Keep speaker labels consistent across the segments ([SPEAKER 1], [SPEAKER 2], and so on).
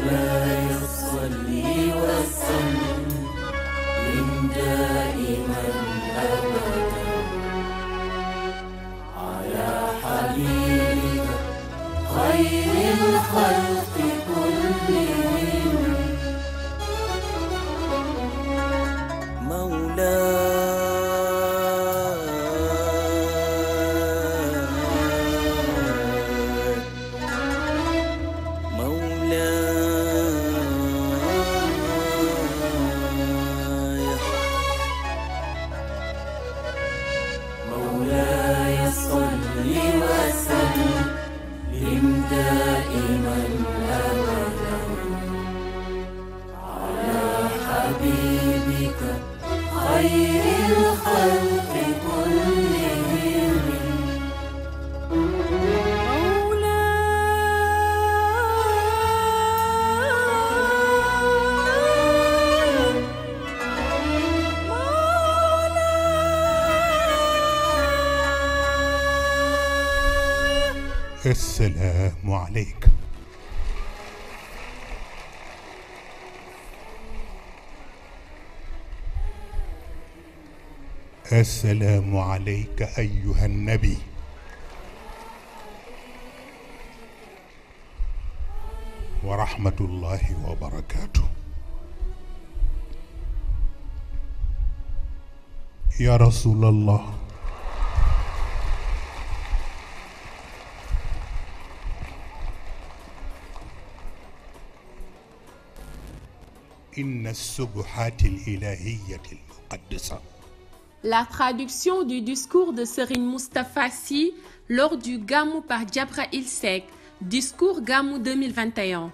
[SPEAKER 1] مولاي صل وسلم دائما أبدا على حبيبك خير الخلق كلهم مولاي صل وسلم دائما أبدا على حبيبك خير الخلق كلهم
[SPEAKER 2] السلام عليك. السلام عليك أيها النبي. ورحمة الله وبركاته. يا رسول الله، إن السبحات الإلهية المقدسة.
[SPEAKER 3] La traduction du discours de Serigne Moustapha Sy lors du Gamou par Djibril Seck, discours Gamou 2021.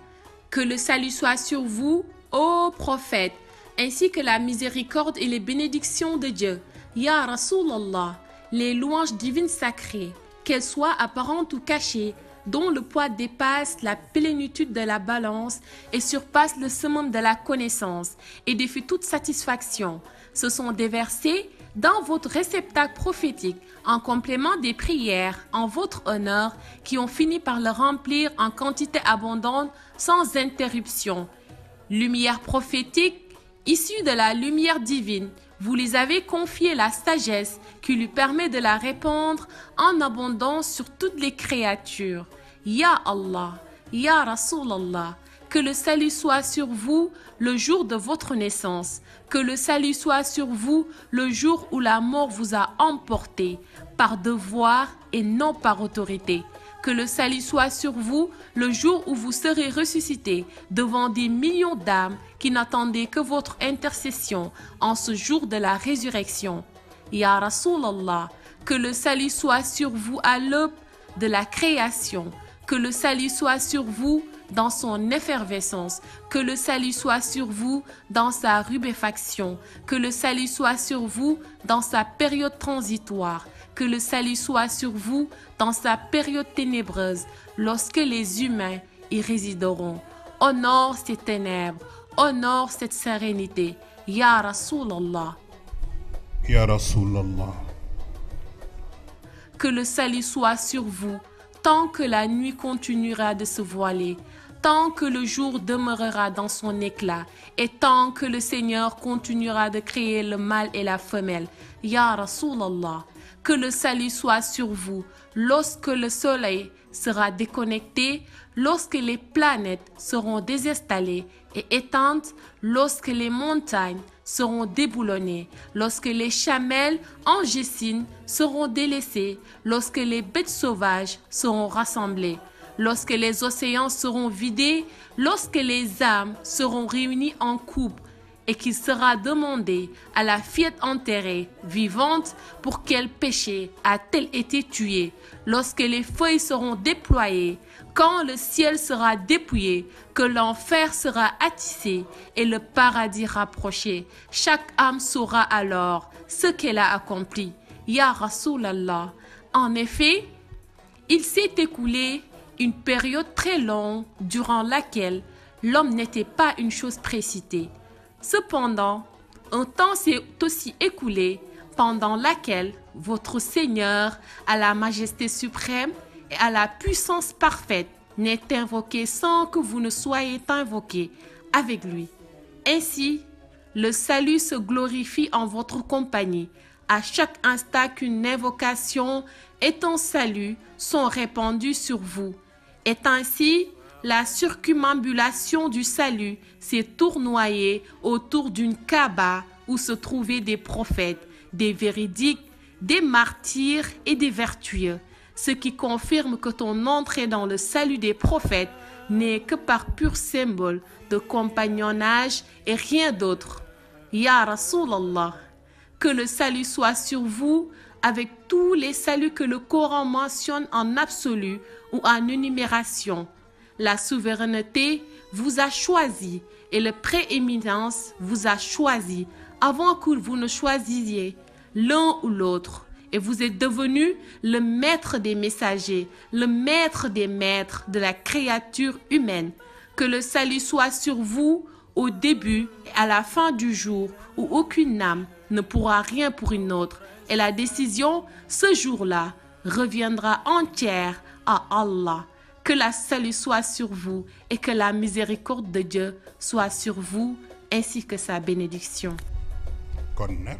[SPEAKER 3] Que le salut soit sur vous, ô prophète, ainsi que la miséricorde et les bénédictions de Dieu. Ya Rasulallah, les louanges divines sacrées, qu'elles soient apparentes ou cachées, dont le poids dépasse la plénitude de la balance et surpasse le summum de la connaissance et défie toute satisfaction, se sont déversés dans votre réceptacle prophétique en complément des prières en votre honneur qui ont fini par le remplir en quantité abondante sans interruption. Lumière prophétique, issue de la lumière divine, vous les avez confié la sagesse qui lui permet de la répandre en abondance sur toutes les créatures. Ya Allah, Ya Rasulallah, que le salut soit sur vous le jour de votre naissance, que le salut soit sur vous le jour où la mort vous a emporté, par devoir et non par autorité. Que le salut soit sur vous le jour où vous serez ressuscité devant des millions d'âmes qui n'attendaient que votre intercession en ce jour de la résurrection. Ya Rasulallah, que le salut soit sur vous à l'aube de la création, que le salut soit sur vous dans son effervescence, que le salut soit sur vous dans sa rubéfaction, que le salut soit sur vous dans sa période transitoire, que le salut soit sur vous dans sa période ténébreuse, lorsque les humains y résideront. Honore ces ténèbres, honore cette sérénité. Ya Rasulallah.
[SPEAKER 2] Ya Rasulallah.
[SPEAKER 3] Que le salut soit sur vous tant que la nuit continuera de se voiler, tant que le jour demeurera dans son éclat et tant que le Seigneur continuera de créer le mâle et la femelle. Ya Rasulallah, que le salut soit sur vous lorsque le soleil sera déconnecté, lorsque les planètes seront désinstallées et éteintes, lorsque les montagnes seront déboulonnées, lorsque les chamelles en Gessine seront délaissées, lorsque les bêtes sauvages seront rassemblées, lorsque les océans seront vidés, lorsque les âmes seront réunies en couple, et qu'il sera demandé à la fillette enterrée, vivante, pour quel péché a-t-elle été tuée, lorsque les feuilles seront déployées, quand le ciel sera dépouillé, que l'enfer sera attissé et le paradis rapproché. Chaque âme saura alors ce qu'elle a accompli. Ya Rasulallah. En effet, il s'est écoulé une période très longue durant laquelle l'homme n'était pas une chose précitée. Cependant, un temps s'est aussi écoulé pendant laquelle votre Seigneur, à la majesté suprême et à la puissance parfaite, n'est invoqué sans que vous ne soyez invoqué avec lui. Ainsi, le salut se glorifie en votre compagnie. À chaque instant qu'une invocation et un salut sont répandus sur vous. Et ainsi, la circumambulation du salut s'est tournoyée autour d'une Kaaba où se trouvaient des prophètes, des véridiques, des martyrs et des vertueux, ce qui confirme que ton entrée dans le salut des prophètes n'est que par pur symbole de compagnonnage et rien d'autre. Ya Rasulallah, que le salut soit sur vous avec tous les saluts que le Coran mentionne en absolu ou en énumération. La souveraineté vous a choisi et la prééminence vous a choisi avant que vous ne choisissiez l'un ou l'autre. Et vous êtes devenu le maître des messagers, le maître des maîtres de la créature humaine. Que le salut soit sur vous au début et à la fin du jour où aucune âme ne pourra rien pour une autre. Et la décision, ce jour-là, reviendra entière à Allah. Que la salut soit sur vous et que la miséricorde de Dieu soit sur vous ainsi que sa bénédiction.
[SPEAKER 2] kon nag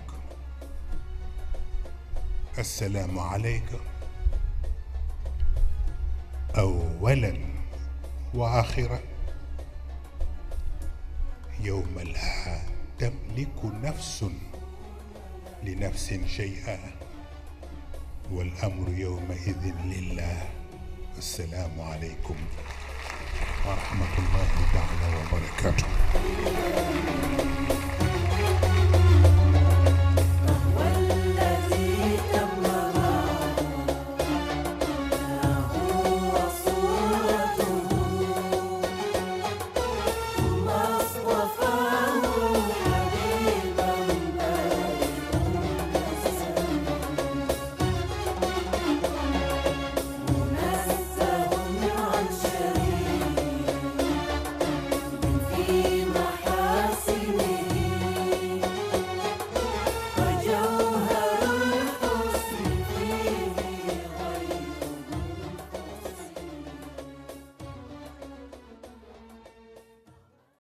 [SPEAKER 2] assalaamu aleyka awalan wa axiran yowma laa tamliku nafsun li nafsin shay'an wal amru yowma idin lillah. Assalaamu aleykum wa rahmatullahi taala wa barakatuh.